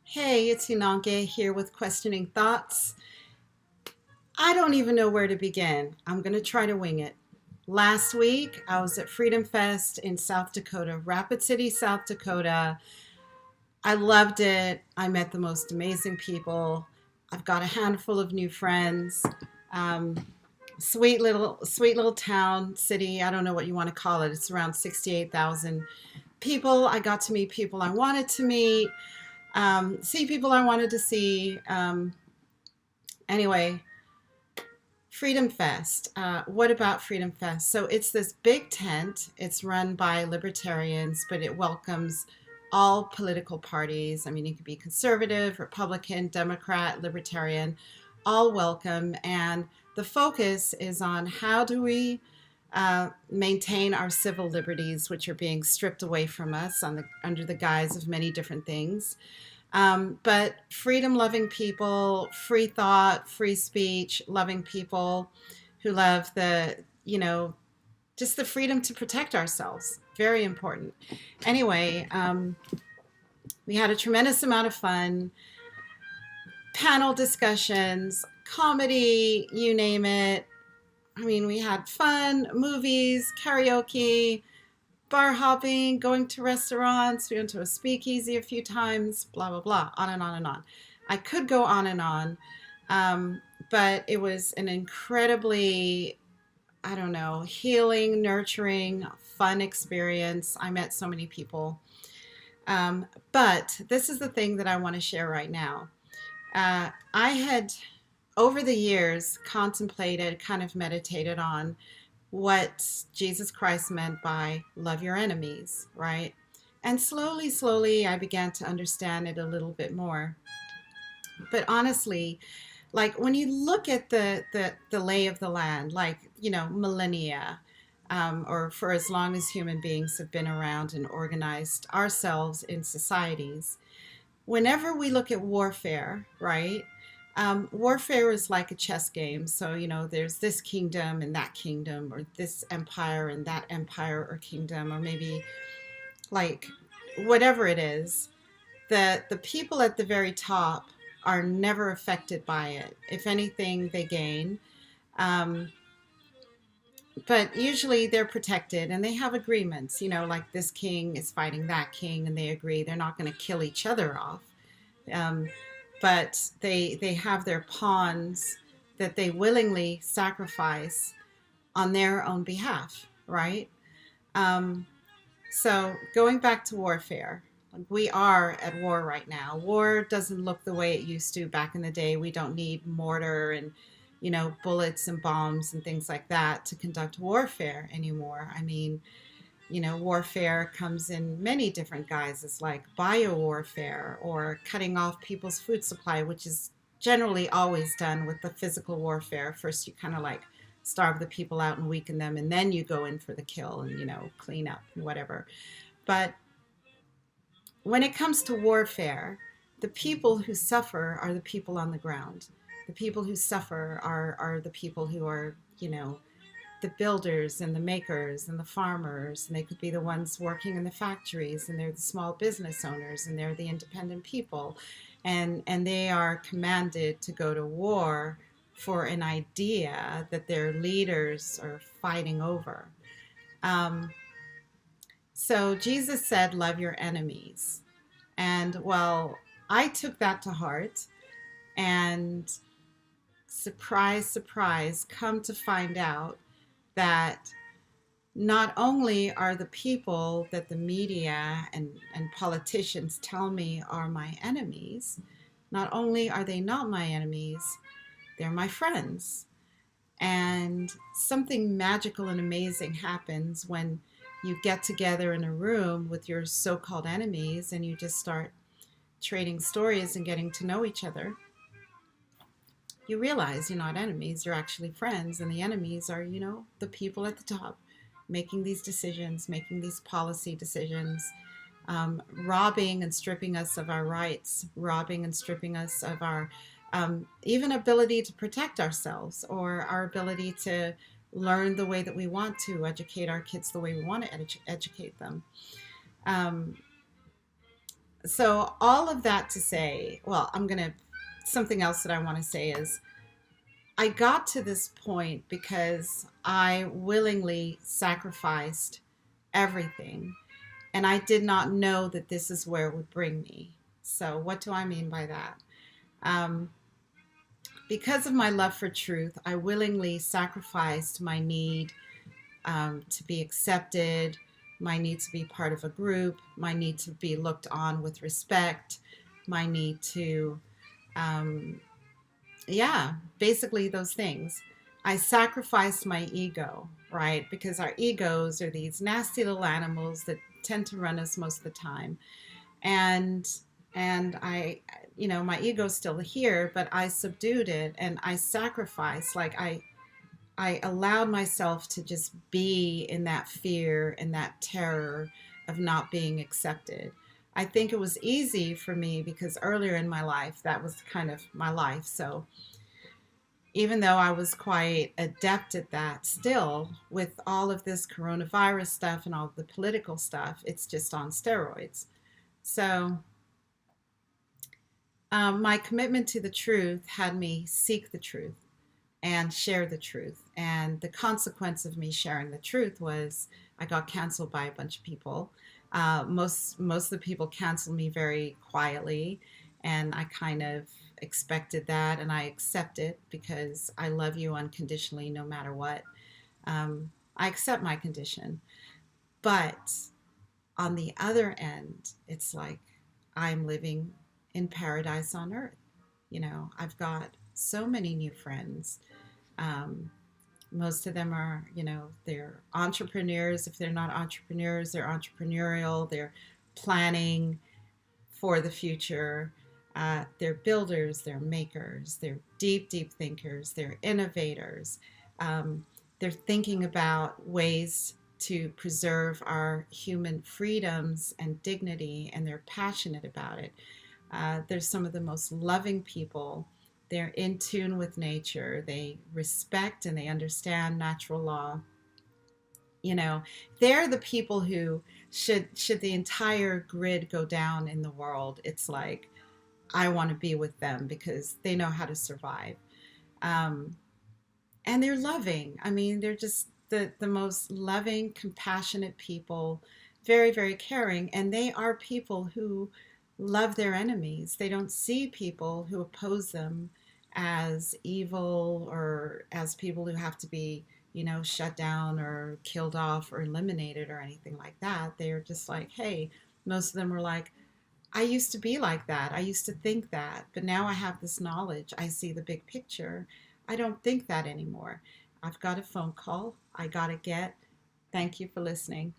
Hey, it's Inange here with Questioning Thoughts. I don't even know where to begin. I'm going to try to wing it. Last week, I was at Freedom Fest in South Dakota, Rapid City, South Dakota. I loved it. I met the most amazing people. I've got a handful of new friends. Um, sweet little town, city. I don't know what you want to call it. It's around 68,000 people. I got to meet people I wanted to meet, see people I wanted to see. Anyway, Freedom Fest. What about Freedom Fest? So it's this big tent. It's run by libertarians, but it welcomes all political parties. I mean, it could be conservative, Republican, Democrat, libertarian, all welcome. And the focus is on how do we maintain our civil liberties, which are being stripped away from us under the guise of many different things. But freedom loving people, free thought, free speech, loving people who love just the freedom to protect ourselves. Very important. Anyway, we had a tremendous amount of fun, panel discussions, comedy, you name it. I mean, we had fun, movies, karaoke, bar hopping, going to restaurants. We went to a speakeasy a few times, blah, blah, blah, on and on and on. I could go on and on, but it was an incredibly, I don't know, healing, nurturing, fun experience. I met so many people. But this is the thing that I want to share right now. I had, over the years, contemplated, kind of meditated on what Jesus Christ meant by love your enemies, right? And slowly, slowly, I began to understand it a little bit more. But honestly, like when you look at the lay of the land, like, millennia, or for as long as human beings have been around and organized ourselves in societies, whenever we look at warfare, right? Warfare is like a chess game. So, there's this kingdom and that kingdom, or this empire and that empire or kingdom, or maybe like whatever it is. The people at the very top are never affected by it. If anything, they gain. Um, but usually they're protected and they have agreements, like this king is fighting that king and they agree they're not going to kill each other off. Um, but they have their pawns that they willingly sacrifice on their own behalf, right? Um, so going back to warfare, we are at war right now. War doesn't look the way it used to back in the day. We don't need mortar and bullets and bombs and things like that to conduct warfare anymore. I mean, warfare comes in many different guises, like biowarfare or cutting off people's food supply, which is generally always done with the physical warfare. First, you kind of like starve the people out and weaken them, and then you go in for the kill and, clean up and whatever. But when it comes to warfare, the people who suffer are the people on the ground. The people who suffer are the people who are, the builders and the makers and the farmers, and they could be the ones working in the factories, and they're the small business owners, and they're the independent people, and they are commanded to go to war for an idea that their leaders are fighting over. Um, so Jesus said, "Love your enemies," and well, I took that to heart, and surprise, surprise, come to find out that not only are the people that the media and politicians tell me are my enemies, not only are they not my enemies, they're my friends. And something magical and amazing happens when you get together in a room with your so called enemies and you just start trading stories and getting to know each other. You realize you're not enemies, you're actually friends, and the enemies are, the people at the top making these decisions, making these policy decisions, robbing and stripping us of our rights, robbing and stripping us of our even ability to protect ourselves, or our ability to learn the way that we want to, educate our kids the way we want to educate them. Um, So all of that to say, well, something else that I want to say is I got to this point because I willingly sacrificed everything, and I did not know that this is where it would bring me. So what do I mean by that? Um, because of my love for truth, I willingly sacrificed my need to be accepted, my need to be part of a group, my need to be looked on with respect, my need to, um, yeah, basically those things. I sacrificed my ego, right? Because our egos are these nasty little animals that tend to run us most of the time. And I, my ego's still here, but I subdued it and I sacrificed. Like I allowed myself to just be in that fear and that terror of not being accepted. I think it was easy for me because earlier in my life, that was kind of my life. So even though I was quite adept at that, still with all of this coronavirus stuff and all the political stuff, it's just on steroids. So my commitment to the truth had me seek the truth and share the truth. And the consequence of me sharing the truth was I got canceled by a bunch of people. Most of the people canceled me very quietly, and I kind of expected that, and I accept it because I love you unconditionally, no matter what. I accept my condition, but on the other end, it's like I'm living in paradise on earth. I've got so many new friends. Um, Most of them are, they're entrepreneurs. If they're not entrepreneurs, they're entrepreneurial. They're planning for the future. They're builders, they're makers, they're deep, deep thinkers, they're innovators. Um, they're thinking about ways to preserve our human freedoms and dignity, and they're passionate about it. They're some of the most loving people. They're in tune with nature. They respect and they understand natural law. You know, they're the people who should the entire grid go down in the world. It's like I want to be with them because they know how to survive. Um, and they're loving. I mean, they're just the most loving, compassionate people, very, very caring. And they are people who love their enemies. They don't see people who oppose them as evil or as people who have to be, shut down or killed off or eliminated or anything like that. They're just like, hey, most of them were like, I used to be like that. I used to think that, but now I have this knowledge. I see the big picture. I don't think that anymore. I've got a phone call I got to get. Thank you for listening.